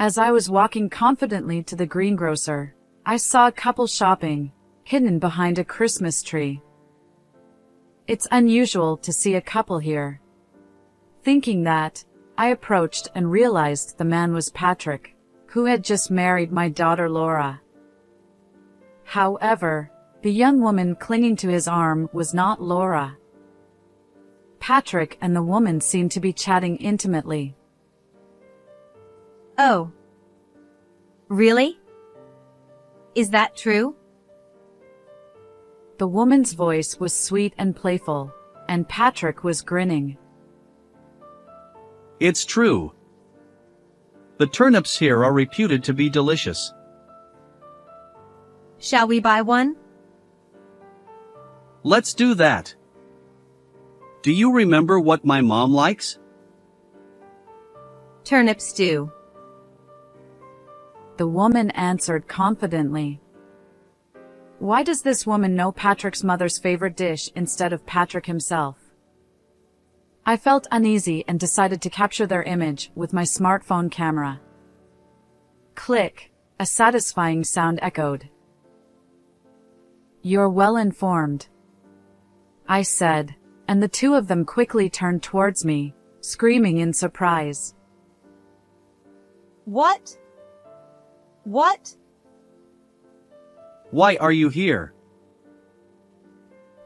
As I was walking confidently to the greengrocer, I saw a couple shopping, hidden behind a Christmas tree. It's unusual to see a couple here. Thinking that, I approached and realized the man was Patrick, who had just married my daughter Laura. However, the young woman clinging to his arm was not Laura. Patrick and the woman seemed to be chatting intimately. Oh. Really? Is that true? The woman's voice was sweet and playful, and Patrick was grinning. It's true. The turnips here are reputed to be delicious. Shall we buy one? Let's do that. Do you remember what my mom likes? Turnip stew. The woman answered confidently. Why does this woman know Patrick's mother's favorite dish instead of Patrick himself? I felt uneasy and decided to capture their image with my smartphone camera. Click, a satisfying sound echoed. You're well informed, I said, and the two of them quickly turned towards me, screaming in surprise. What? What? Why are you here?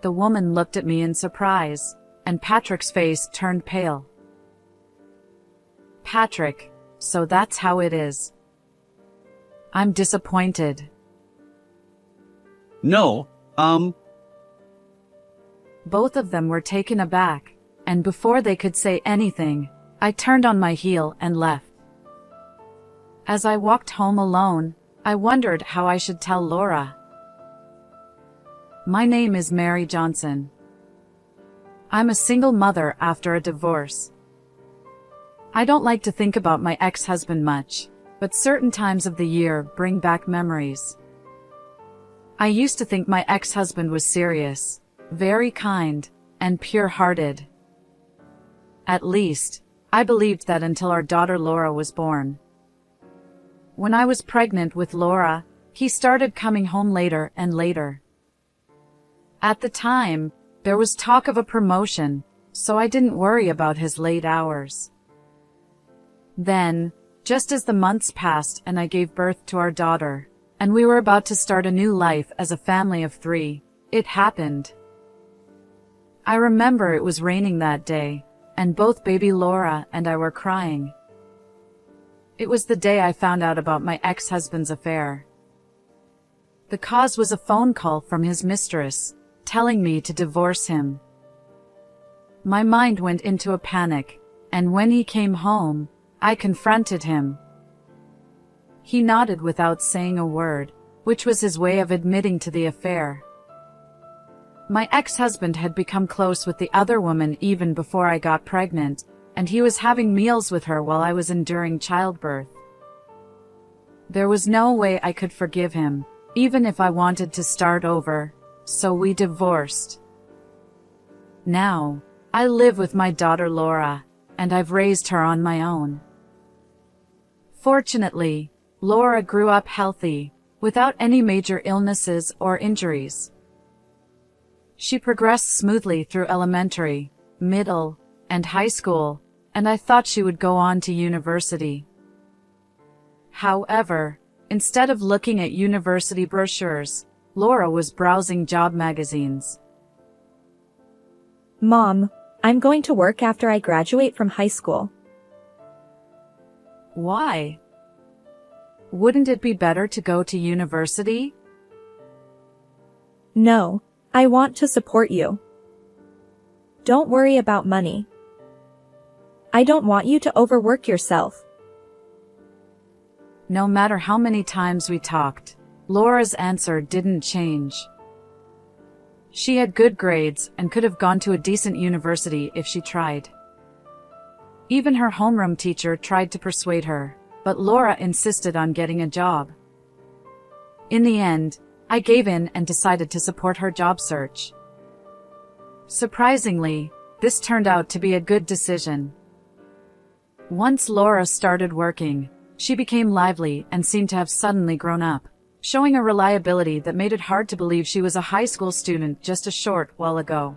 The woman looked at me in surprise, and Patrick's face turned pale. Patrick, so that's how it is. I'm disappointed. No, Both of them were taken aback, and before they could say anything, I turned on my heel and left. As I walked home alone, I wondered how I should tell Laura. My name is Mary Johnson. I'm a single mother after a divorce. I don't like to think about my ex-husband much, but certain times of the year bring back memories. I used to think my ex-husband was serious, very kind, and pure-hearted. At least, I believed that until our daughter Laura was born. When I was pregnant with Laura, he started coming home later and later. At the time, there was talk of a promotion, so I didn't worry about his late hours. Then, just as the months passed and I gave birth to our daughter, and we were about to start a new life as a family of 3, it happened. I remember it was raining that day, and both baby Laura and I were crying. It was the day I found out about my ex-husband's affair. The cause was a phone call from his mistress, telling me to divorce him. My mind went into a panic, and when he came home, I confronted him. He nodded without saying a word, which was his way of admitting to the affair. My ex-husband had become close with the other woman even before I got pregnant, and he was having meals with her while I was enduring childbirth. There was no way I could forgive him, even if I wanted to start over, so we divorced. Now, I live with my daughter Laura, and I've raised her on my own. Fortunately, Laura grew up healthy, without any major illnesses or injuries. She progressed smoothly through elementary, middle, and high school, and I thought she would go on to university. However, instead of looking at university brochures, Laura was browsing job magazines. Mom, I'm going to work after I graduate from high school. Why? Wouldn't it be better to go to university? No, I want to support you. Don't worry about money. I don't want you to overwork yourself. No matter how many times we talked, Laura's answer didn't change. She had good grades and could have gone to a decent university if she tried. Even her homeroom teacher tried to persuade her, but Laura insisted on getting a job. In the end, I gave in and decided to support her job search. Surprisingly, this turned out to be a good decision. Once Laura started working, She became lively and seemed to have suddenly grown up, showing a reliability that made it hard to believe she was a high school student just a short while ago.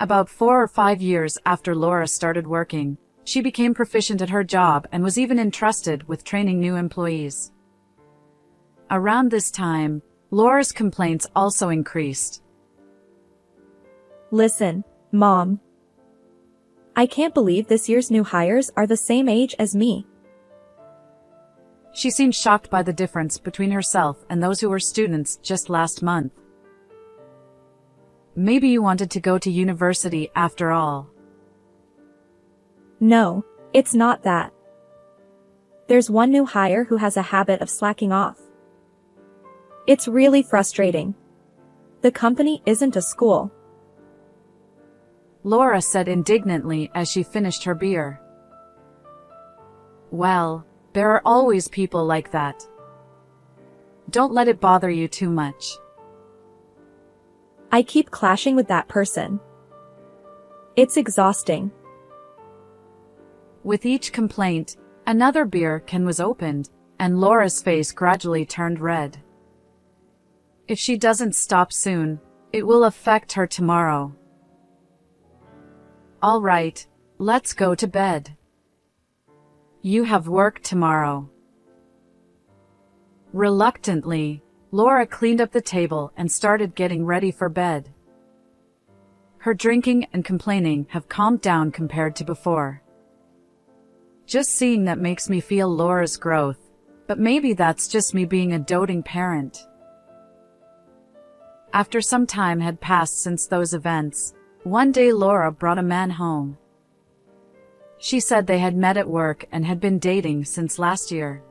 About 4 or 5 years after Laura started working, she became proficient at her job and was even entrusted with training new employees. Around this time, Laura's complaints also increased. Listen, Mom. I can't believe this year's new hires are the same age as me. She seemed shocked by the difference between herself and those who were students just last month. Maybe you wanted to go to university after all. No, it's not that. There's one new hire who has a habit of slacking off. It's really frustrating. The company isn't a school. Laura said indignantly as she finished her beer. Well, there are always people like that. Don't let it bother you too much. I keep clashing with that person. It's exhausting. With each complaint, another beer can was opened, and Laura's face gradually turned red. If she doesn't stop soon, it will affect her tomorrow. All right, let's go to bed. You have work tomorrow. Reluctantly, Laura cleaned up the table and started getting ready for bed. Her drinking and complaining have calmed down compared to before. Just seeing that makes me feel Laura's growth, but maybe that's just me being a doting parent. After some time had passed since those events, one day Laura brought a man home. She said they had met at work and had been dating since last year.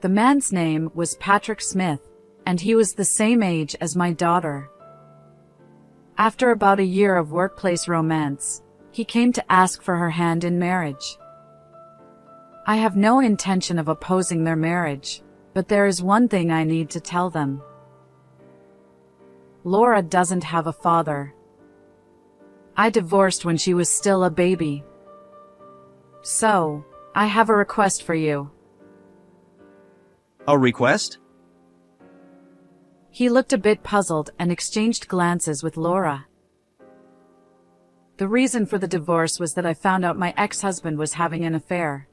The man's name was Patrick Smith, and he was the same age as my daughter. After about a year of workplace romance, he came to ask for her hand in marriage. I have no intention of opposing their marriage, but there is one thing I need to tell them. Laura doesn't have a father. I divorced when she was still a baby. So, I have a request for you. A request? He looked a bit puzzled and exchanged glances with Laura. The reason for the divorce was that I found out my ex-husband was having an affair.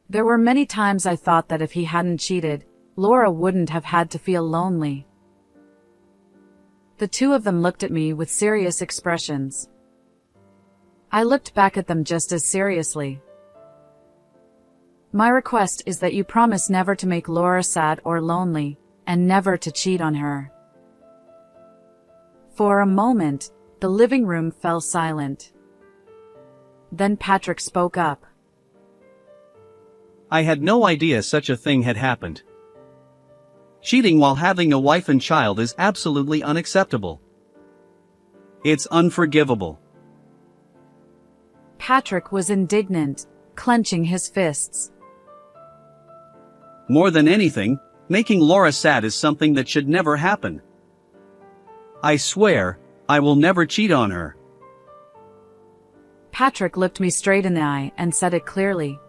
There were many times I thought that if he hadn't cheated, Laura wouldn't have had to feel lonely. The two of them looked at me with serious expressions. I looked back at them just as seriously. My request is that you promise never to make Laura sad or lonely, and never to cheat on her. For a moment, the living room fell silent. Then Patrick spoke up. I had no idea such a thing had happened. Cheating while having a wife and child is absolutely unacceptable. It's unforgivable. Patrick was indignant, clenching his fists. More than anything, making Laura sad is something that should never happen. I swear, I will never cheat on her. Patrick looked me straight in the eye and said it clearly.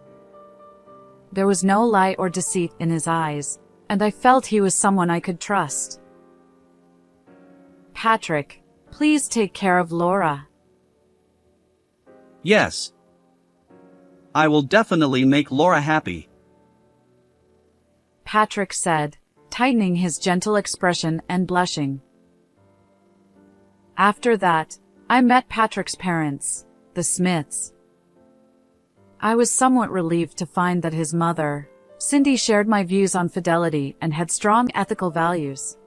There was no lie or deceit in his eyes, and I felt he was someone I could trust. Patrick, please take care of Laura. Yes. I will definitely make Laura happy. Patrick said, tightening his gentle expression and blushing. After that, I met Patrick's parents, the Smiths. I was somewhat relieved to find that his mother, Cindy, shared my views on fidelity and had strong ethical values.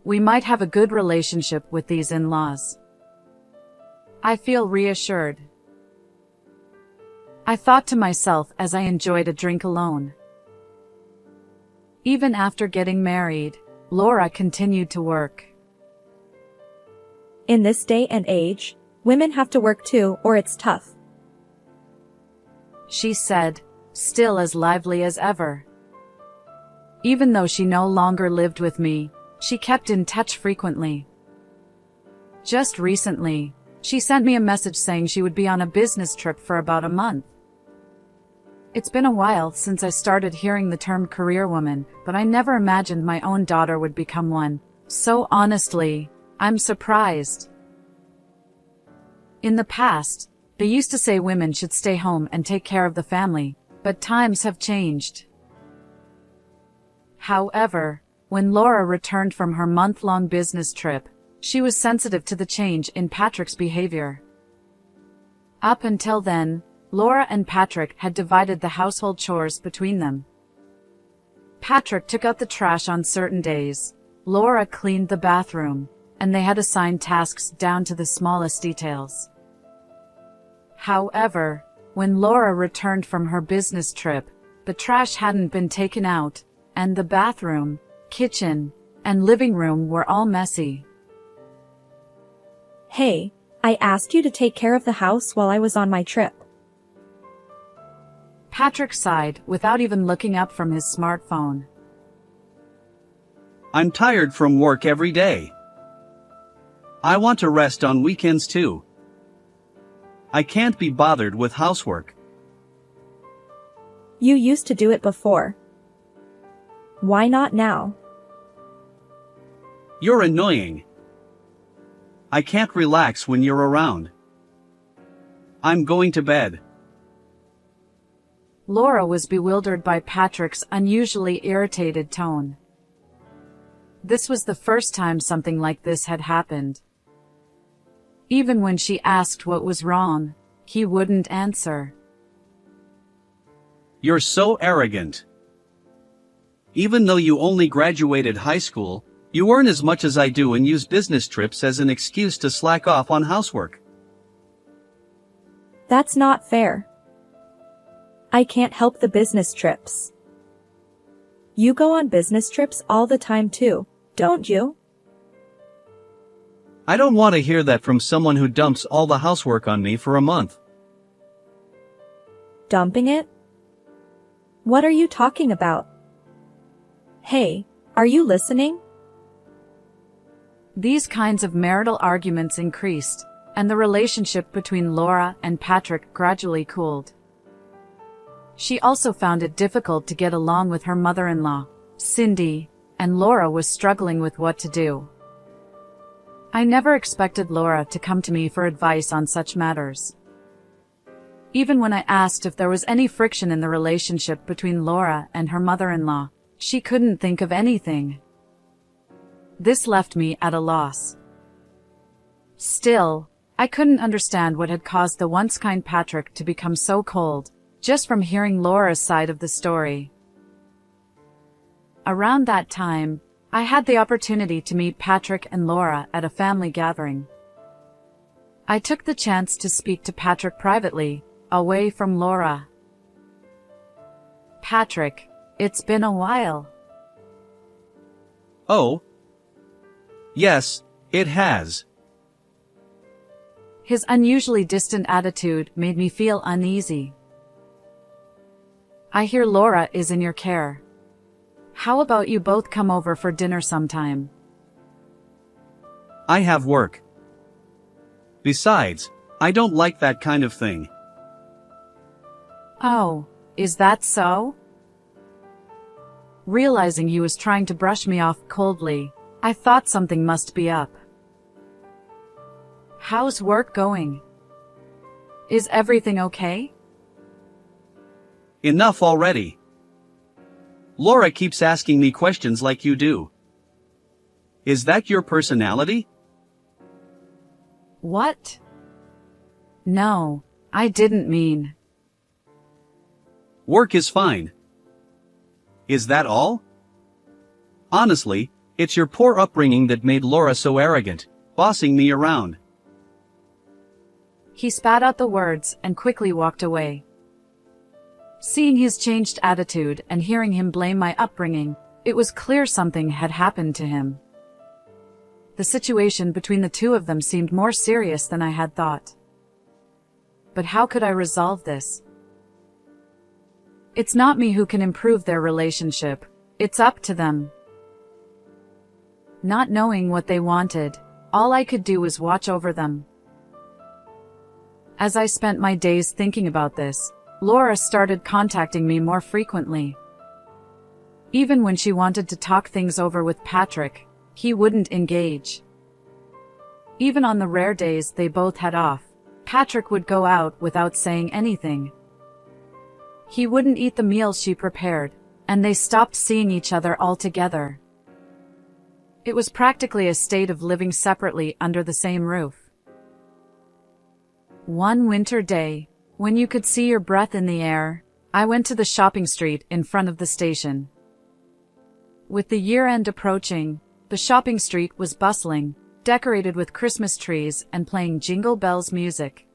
We might have a good relationship with these in-laws. I feel reassured. I thought to myself as I enjoyed a drink alone. Even after getting married, Laura continued to work. In this day and age, women have to work too, or it's tough. She said, still as lively as ever. Even though she no longer lived with me, she kept in touch frequently. Just recently, She sent me a message saying she would be on a business trip for about a month. It's been a while since I started hearing the term career woman, but I never imagined my own daughter would become one. So honestly, I'm surprised. In the past, they used to say women should stay home and take care of the family, but times have changed. However, when Laura returned from her month-long business trip, she was sensitive to the change in Patrick's behavior. Up until then, Laura and Patrick had divided the household chores between them. Patrick took out the trash on certain days, Laura cleaned the bathroom, and they had assigned tasks down to the smallest details. However, when Laura returned from her business trip, the trash hadn't been taken out, and the bathroom, kitchen, and living room were all messy. Hey, I asked you to take care of the house while I was on my trip. Patrick sighed without even looking up from his smartphone. I'm tired from work every day. I want to rest on weekends too. I can't be bothered with housework. You used to do it before. Why not now? You're annoying. I can't relax when you're around. I'm going to bed. Laura was bewildered by Patrick's unusually irritated tone. This was the first time something like this had happened. Even when she asked what was wrong, he wouldn't answer. You're so arrogant. Even though you only graduated high school, you earn as much as I do and use business trips as an excuse to slack off on housework. That's not fair. I can't help the business trips. You go on business trips all the time too, don't you? I don't want to hear that from someone who dumps all the housework on me for a month. Dumping it? What are you talking about? Hey, are you listening? These kinds of marital arguments increased, and the relationship between Laura and Patrick gradually cooled. She also found it difficult to get along with her mother-in-law, Cindy, and Laura was struggling with what to do. I never expected Laura to come to me for advice on such matters. Even when I asked if there was any friction in the relationship between Laura and her mother-in-law, she couldn't think of anything. This left me at a loss. Still, I couldn't understand what had caused the once kind Patrick to become so cold, just from hearing Laura's side of the story. Around that time, I had the opportunity to meet Patrick and Laura at a family gathering. I took the chance to speak to Patrick privately, away from Laura. Patrick, it's been a while. Oh. Yes, it has. His unusually distant attitude made me feel uneasy. I hear Laura is in your care. How about you both come over for dinner sometime? I have work. Besides, I don't like that kind of thing. Oh, is that so? Realizing he was trying to brush me off coldly, I thought something must be up. How's work going? Is everything okay? Enough already. Laura keeps asking me questions like you do. Is that your personality? What? No, I didn't mean. Work is fine. Is that all? Honestly, it's your poor upbringing that made Laura so arrogant, bossing me around. He spat out the words and quickly walked away. Seeing his changed attitude and hearing him blame my upbringing, it was clear something had happened to him. The situation between the two of them seemed more serious than I had thought. But how could I resolve this? It's not me who can improve their relationship, it's up to them. Not knowing what they wanted, all I could do was watch over them. As I spent my days thinking about this, Laura started contacting me more frequently. Even when she wanted to talk things over with Patrick, he wouldn't engage. Even on the rare days they both had off, Patrick would go out without saying anything. He wouldn't eat the meals she prepared, and they stopped seeing each other altogether. It was practically a state of living separately under the same roof. One winter day, when you could see your breath in the air, I went to the shopping street in front of the station. With the year-end approaching, the shopping street was bustling, decorated with Christmas trees and playing Jingle Bells music.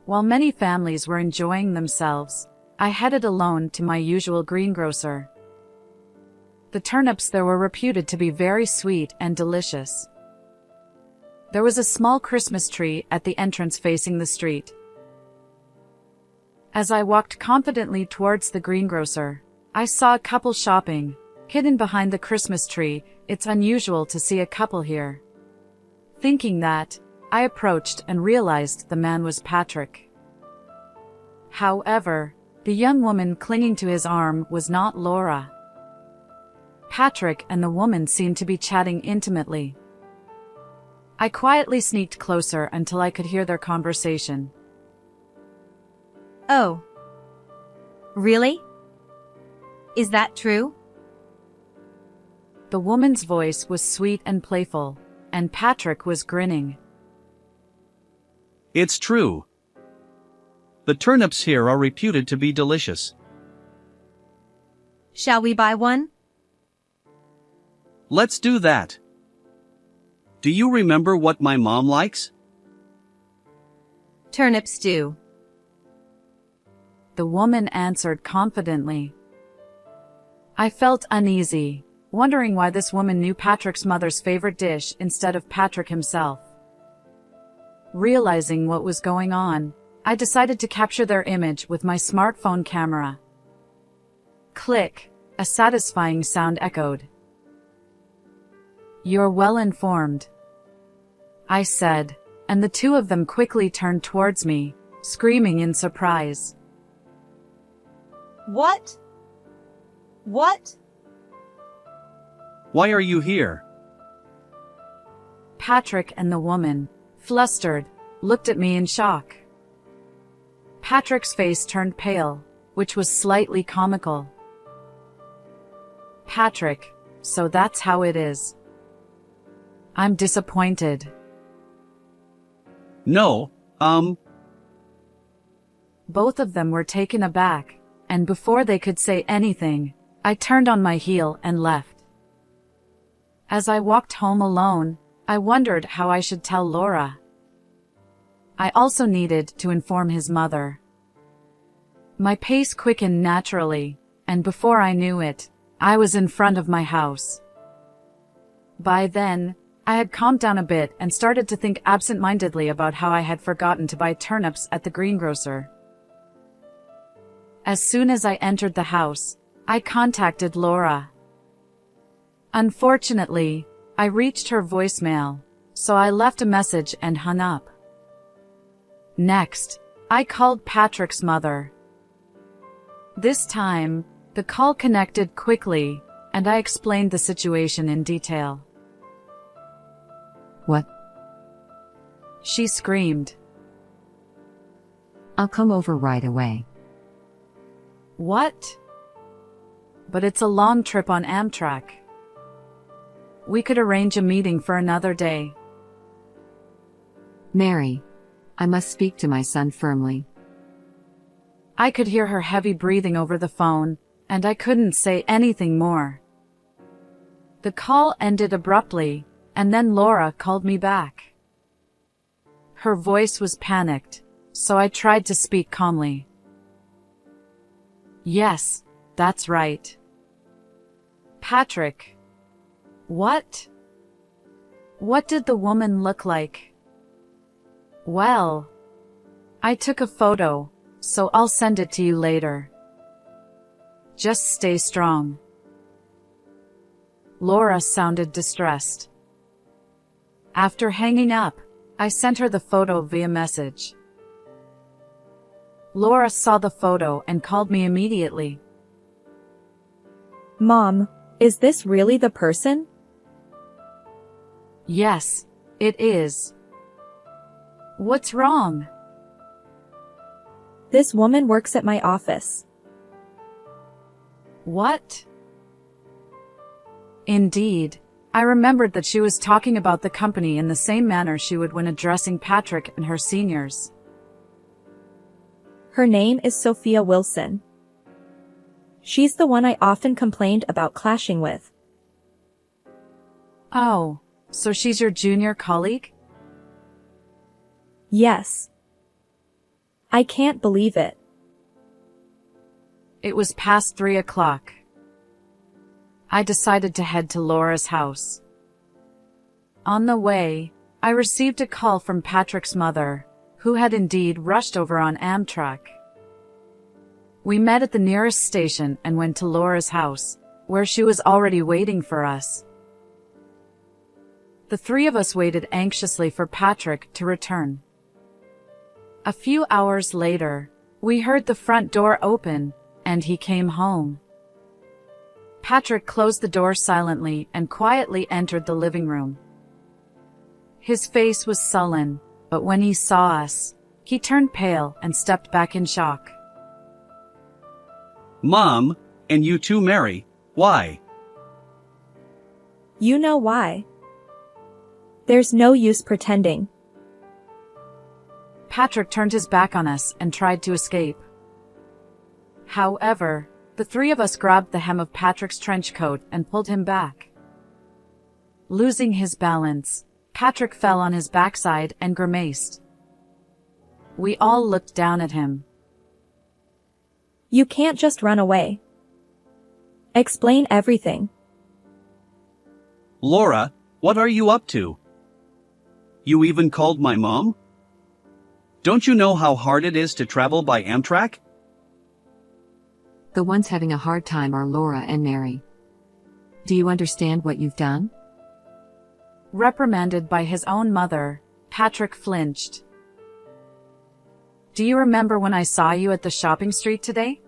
While many families were enjoying themselves, I headed alone to my usual greengrocer. The turnips there were reputed to be very sweet and delicious. There was a small Christmas tree at the entrance facing the street. As I walked confidently towards the greengrocer, I saw a couple shopping, hidden behind the Christmas tree. It's unusual to see a couple here. Thinking that, I approached and realized the man was Patrick. However, the young woman clinging to his arm was not Laura. Patrick and the woman seemed to be chatting intimately. I quietly sneaked closer until I could hear their conversation. Oh. Really? Is that true? The woman's voice was sweet and playful, and Patrick was grinning. It's true. The turnips here are reputed to be delicious. Shall we buy one? Let's do that. Do you remember what my mom likes? Turnip stew. The woman answered confidently. I felt uneasy, wondering why this woman knew Patrick's mother's favorite dish instead of Patrick himself. Realizing what was going on, I decided to capture their image with my smartphone camera. Click, a satisfying sound echoed. You're well informed, I said, and the two of them quickly turned towards me, screaming in surprise. What? What? Why are you here? Patrick and the woman, flustered, looked at me in shock. Patrick's face turned pale, which was slightly comical. Patrick, so that's how it is. I'm disappointed. No, Both of them were taken aback, and before they could say anything, I turned on my heel and left. As I walked home alone, I wondered how I should tell Laura. I also needed to inform his mother. My pace quickened naturally, and before I knew it, I was in front of my house. By then, I had calmed down a bit and started to think absent-mindedly about how I had forgotten to buy turnips at the greengrocer. As soon as I entered the house, I contacted Laura. Unfortunately, I reached her voicemail, so I left a message and hung up. Next, I called Patrick's mother. This time, the call connected quickly, and I explained the situation in detail. What? She screamed. I'll come over right away. What? But it's a long trip on Amtrak. We could arrange a meeting for another day. Mary, I must speak to my son firmly. I could hear her heavy breathing over the phone, and I couldn't say anything more. The call ended abruptly, and then Laura called me back. Her voice was panicked, so I tried to speak calmly. Yes, that's right. Patrick. What? What did the woman look like? Well, I took a photo, so I'll send it to you later. Just stay strong. Laura sounded distressed. After hanging up, I sent her the photo via message. Laura saw the photo and called me immediately. Mom, is this really the person? Yes, it is. What's wrong? This woman works at my office. What? Indeed. I remembered that she was talking about the company in the same manner she would when addressing Patrick and her seniors. Her name is Sophia Wilson. She's the one I often complained about clashing with. Oh, so she's your junior colleague? Yes. I can't believe it. It was past 3 o'clock. I decided to head to Laura's house. On the way, I received a call from Patrick's mother, who had indeed rushed over on Amtrak. We met at the nearest station and went to Laura's house, where she was already waiting for us. The three of us waited anxiously for Patrick to return. A few hours later, we heard the front door open, and he came home. Patrick closed the door silently and quietly entered the living room. His face was sullen, but when he saw us, he turned pale and stepped back in shock. Mom, and you too, Mary, why? You know why. There's no use pretending. Patrick turned his back on us and tried to escape. However, the three of us grabbed the hem of Patrick's trench coat and pulled him back. Losing his balance, Patrick fell on his backside and grimaced. We all looked down at him. You can't just run away. Explain everything. Laura, what are you up to? You even called my mom? Don't you know how hard it is to travel by Amtrak? The ones having a hard time are Laura and Mary. Do you understand what you've done? Reprimanded by his own mother, Patrick flinched. Do you remember when I saw you at the shopping street today?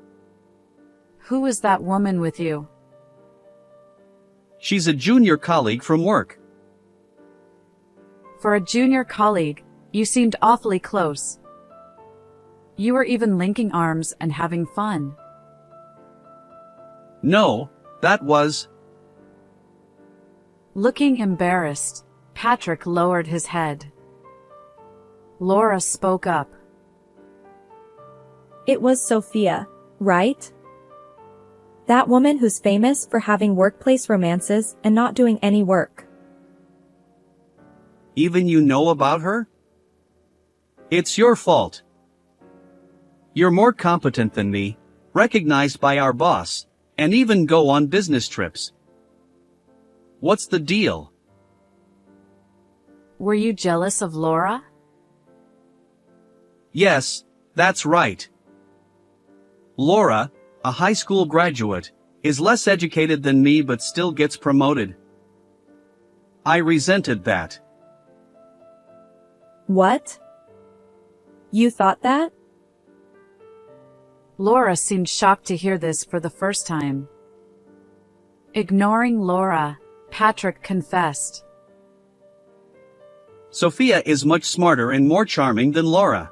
Who was that woman with you? She's a junior colleague from work. For a junior colleague, you seemed awfully close. You were even linking arms and having fun. No, that was... Looking embarrassed, Patrick lowered his head. Laura spoke up. It was Sophia, right? That woman who's famous for having workplace romances and not doing any work. Even you know about her? It's your fault. You're more competent than me, recognized by our boss, and even go on business trips. What's the deal? Were you jealous of Laura? Yes, that's right. Laura, a high school graduate, is less educated than me but still gets promoted. I resented that. What? You thought that? Laura seemed shocked to hear this for the first time. Ignoring Laura, Patrick confessed. Sophia is much smarter and more charming than Laura.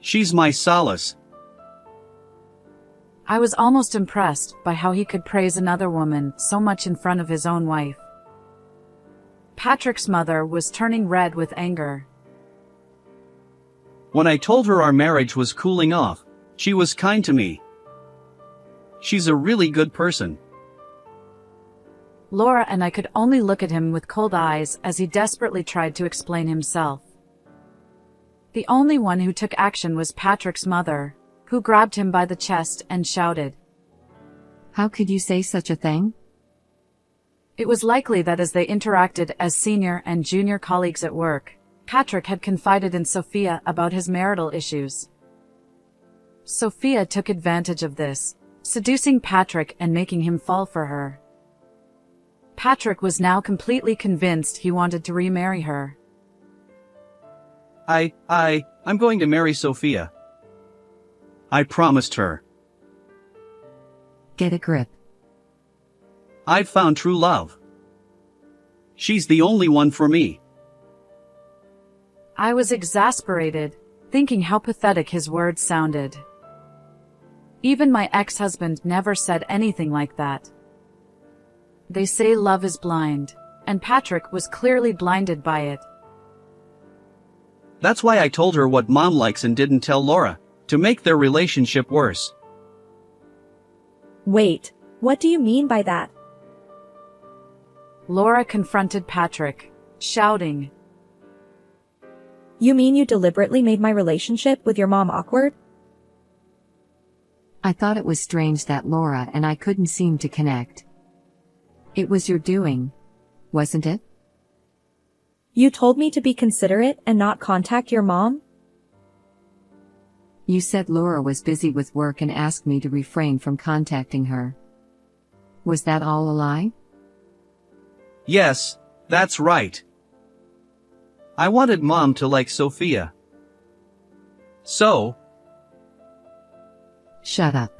She's my solace. I was almost impressed by how he could praise another woman so much in front of his own wife. Patrick's mother was turning red with anger. When I told her our marriage was cooling off, she was kind to me. She's a really good person. Laura and I could only look at him with cold eyes as he desperately tried to explain himself. The only one who took action was Patrick's mother, who grabbed him by the chest and shouted. How could you say such a thing? It was likely that as they interacted as senior and junior colleagues at work, Patrick had confided in Sophia about his marital issues. Sophia took advantage of this, seducing Patrick and making him fall for her. Patrick was now completely convinced he wanted to remarry her. I'm going to marry Sophia. I promised her. Get a grip. I've found true love. She's the only one for me. I was exasperated, thinking how pathetic his words sounded. Even my ex-husband never said anything like that. They say love is blind, and Patrick was clearly blinded by it. That's why I told her what Mom likes and didn't tell Laura, to make their relationship worse. Wait, what do you mean by that? Laura confronted Patrick, shouting, You mean you deliberately made my relationship with your mom awkward? I thought it was strange that Laura and I couldn't seem to connect. It was your doing, wasn't it? You told me to be considerate and not contact your mom? You said Laura was busy with work and asked me to refrain from contacting her. Was that all a lie? Yes, that's right. I wanted Mom to like Sophia. So, Shut up.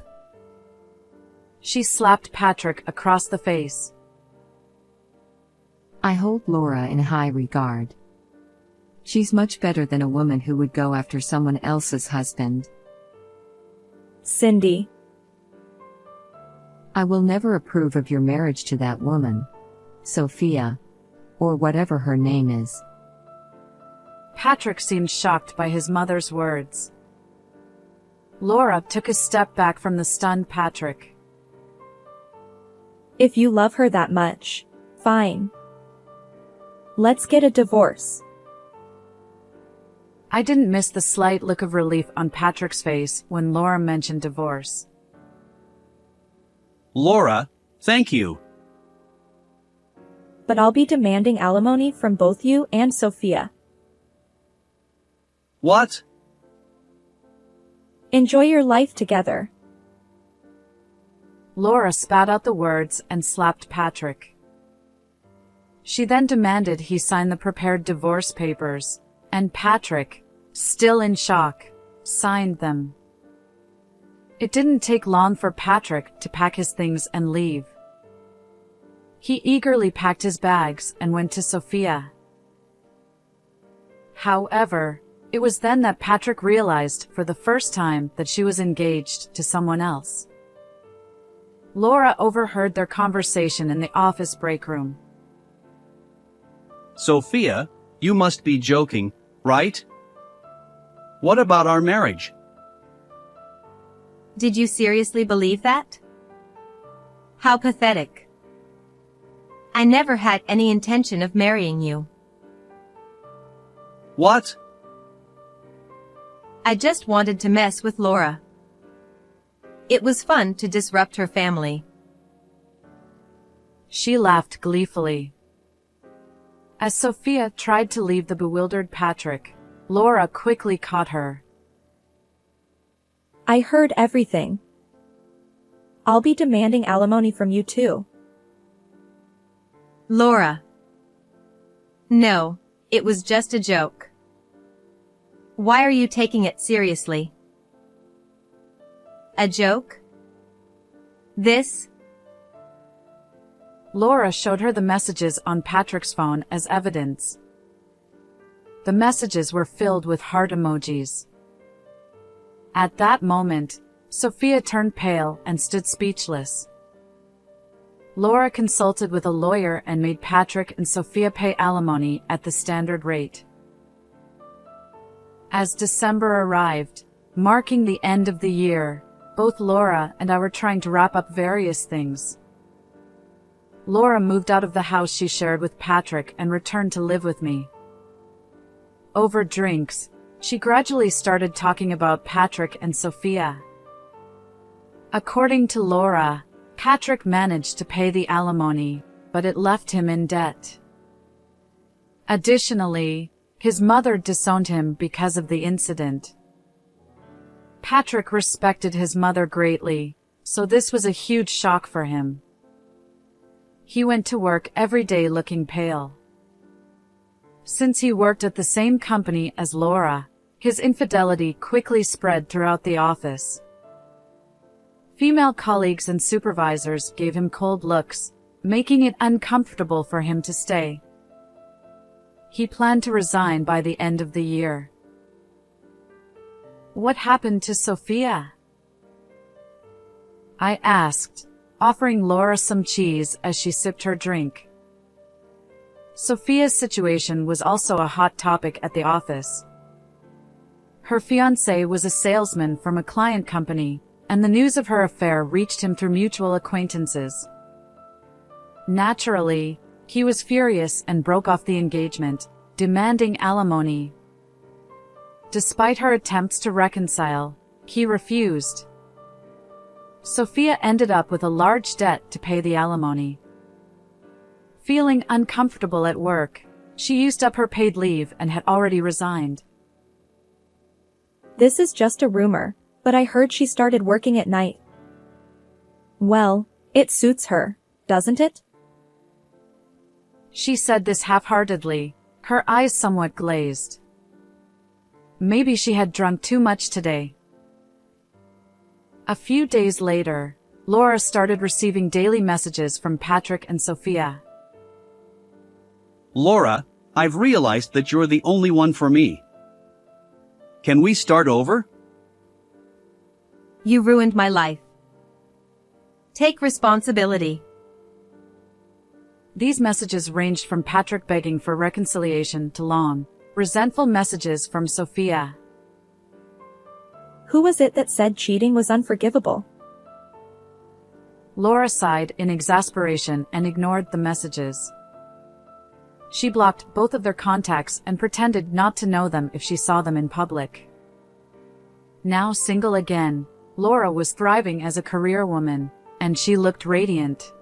she slapped Patrick across the face. I hold Laura in high regard. She's much better than a woman who would go after someone else's husband. Cindy. I will never approve of your marriage to that woman, Sophia, or whatever her name is. Patrick seemed shocked by his mother's words. Laura took a step back from the stunned Patrick. If you love her that much, fine. Let's get a divorce. I didn't miss the slight look of relief on Patrick's face when Laura mentioned divorce. Laura, thank you. But I'll be demanding alimony from both you and Sophia. What? Enjoy your life together. Laura spat out the words and slapped Patrick. She then demanded he sign the prepared divorce papers, and Patrick, still in shock, signed them. It didn't take long for Patrick to pack his things and leave. He eagerly packed his bags and went to Sophia. However, it was then that Patrick realized for the first time that she was engaged to someone else. Laura overheard their conversation in the office break room. Sophia, you must be joking, right? What about our marriage? Did you seriously believe that? How pathetic. I never had any intention of marrying you. What? I just wanted to mess with Laura. It was fun to disrupt her family. She laughed gleefully. As Sophia tried to leave the bewildered Patrick, Laura quickly caught her. I heard everything. I'll be demanding alimony from you too. Laura. No, it was just a joke. Why are you taking it seriously? A joke? This? Laura showed her the messages on Patrick's phone as evidence. The messages were filled with heart emojis. At that moment, Sophia turned pale and stood speechless. Laura consulted with a lawyer and made Patrick and Sophia pay alimony at the standard rate. As December arrived, marking the end of the year, both Laura and I were trying to wrap up various things. Laura moved out of the house she shared with Patrick and returned to live with me. Over drinks, she gradually started talking about Patrick and Sophia. According to Laura, Patrick managed to pay the alimony, but it left him in debt. Additionally, his mother disowned him because of the incident. Patrick respected his mother greatly, so this was a huge shock for him. He went to work every day looking pale. Since he worked at the same company as Laura, His infidelity quickly spread throughout the office. Female colleagues and supervisors gave him cold looks, making it uncomfortable for him to stay. He planned to resign by the end of the year. What happened to Sophia? I asked, offering Laura some cheese as she sipped her drink. Sophia's situation was also a hot topic at the office. Her fiancé was a salesman from a client company, and the news of her affair reached him through mutual acquaintances. Naturally, he was furious and broke off the engagement, demanding alimony. Despite her attempts to reconcile, he refused. Sophia ended up with a large debt to pay the alimony. Feeling uncomfortable at work, she used up her paid leave and had already resigned. This is just a rumor, but I heard she started working at night. Well, it suits her, doesn't it? She said this half-heartedly, her eyes somewhat glazed. Maybe she had drunk too much today. A few days later, Laura started receiving daily messages from Patrick and Sophia. Laura, I've realized that you're the only one for me. Can we start over? You ruined my life. Take responsibility. These messages ranged from Patrick begging for reconciliation to long, resentful messages from Sophia. Who was it that said cheating was unforgivable? Laura sighed in exasperation and ignored the messages. She blocked both of their contacts and pretended not to know them if she saw them in public. Now single again, Laura was thriving as a career woman, and she looked radiant.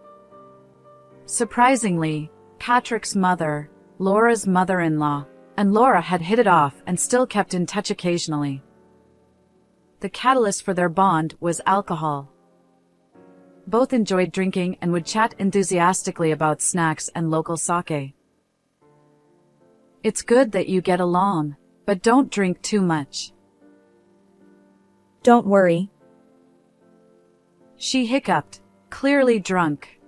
Surprisingly, Patrick's mother, Laura's mother-in-law, and Laura had hit it off and still kept in touch occasionally. The catalyst for their bond was alcohol. Both enjoyed drinking and would chat enthusiastically about snacks and local sake. It's good that you get along, but don't drink too much. Don't worry. She hiccuped, clearly drunk.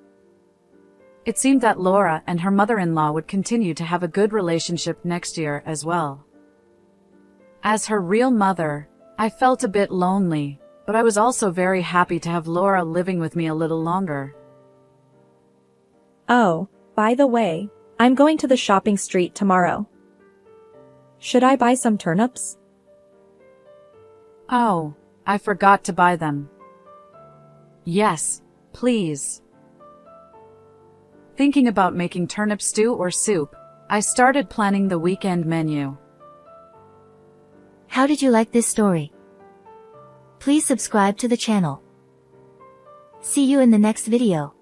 It seemed that Laura and her mother-in-law would continue to have a good relationship next year as well. As her real mother, I felt a bit lonely, but I was also very happy to have Laura living with me a little longer. Oh, by the way, I'm going to the shopping street tomorrow. Should I buy some turnips? Oh, I forgot to buy them. Yes, please. Thinking about making turnip stew or soup, I started planning the weekend menu. How did you like this story? Please subscribe to the channel. See you in the next video.